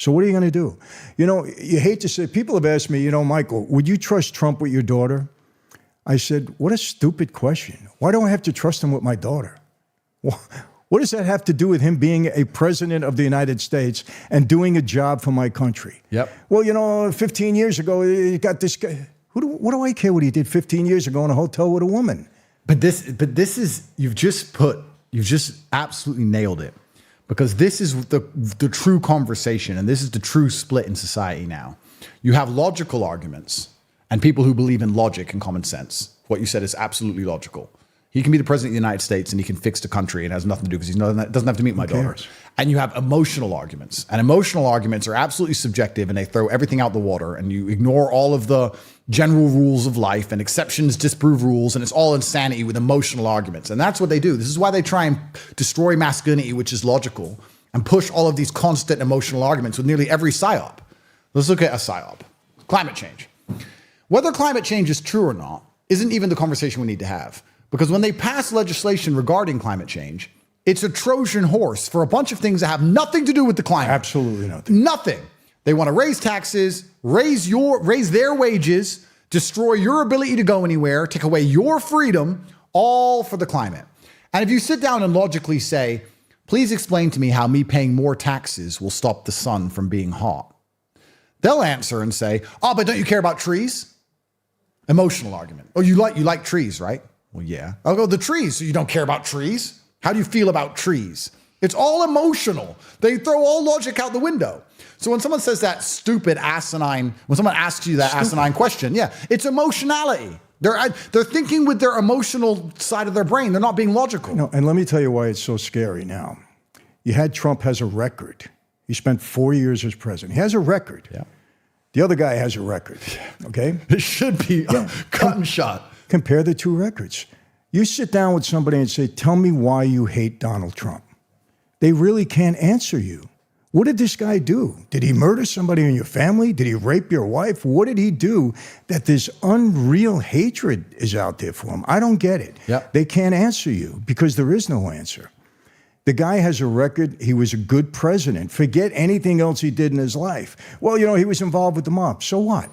So what are you going to do? You know, you hate to say, people have asked me, you know, Michael, would you trust Trump with your daughter? I said, what a stupid question. Why do I have to trust him with my daughter? What does that have to do with him being a president of the United States and doing a job for my country? Yep. Well, you know, 15 years ago, you got this guy. What do I care what he did 15 years ago in a hotel with a woman? But this is, you've just absolutely nailed it. Because this is the true conversation, and this is the true split in society now. You have logical arguments and people who believe in logic and common sense. What you said is absolutely logical. He can be the president of the United States and he can fix the country and has nothing to do because he doesn't have to meet my daughter. And you have emotional arguments. And emotional arguments are absolutely subjective and they throw everything out the water and you ignore all of the general rules of life and exceptions disprove rules and it's all insanity with emotional arguments. And that's what they do. This is why they try and destroy masculinity, which is logical, and push all of these constant emotional arguments with nearly every psyop. Let's look at a psyop. Climate change. Whether climate change is true or not isn't even the conversation we need to have. Because when they pass legislation regarding climate change, it's a Trojan horse for a bunch of things that have nothing to do with the climate. Absolutely nothing. Nothing. They want to raise taxes, raise their wages, destroy your ability to go anywhere, take away your freedom, all for the climate. And if you sit down and logically say, please explain to me how me paying more taxes will stop the sun from being hot, they'll answer and say, oh, but don't you care about trees? Emotional argument. Oh, you like trees, right? Well, yeah. I'll go, the trees. So you don't care about trees? How do you feel about trees? It's all emotional. They throw all logic out the window. So when someone says that stupid asinine, when someone asks you that asinine question, yeah, it's emotionality. They're thinking with their emotional side of their brain. They're not being logical. No, and let me tell you why it's so scary now. You had Trump has a record. He spent 4 years as president. He has a record. Yeah. The other guy has a record. Okay? It should be cut and shot. Compare the two records. You sit down with somebody and say, tell me why you hate Donald Trump. They really can't answer you. What did this guy do? Did he murder somebody in your family? Did he rape your wife? What did he do that this unreal hatred is out there for him? I don't get it. Yep. They can't answer you because there is no answer. The guy has a record. He was a good president. Forget anything else he did in his life. Well, you know, he was involved with the mob. So what?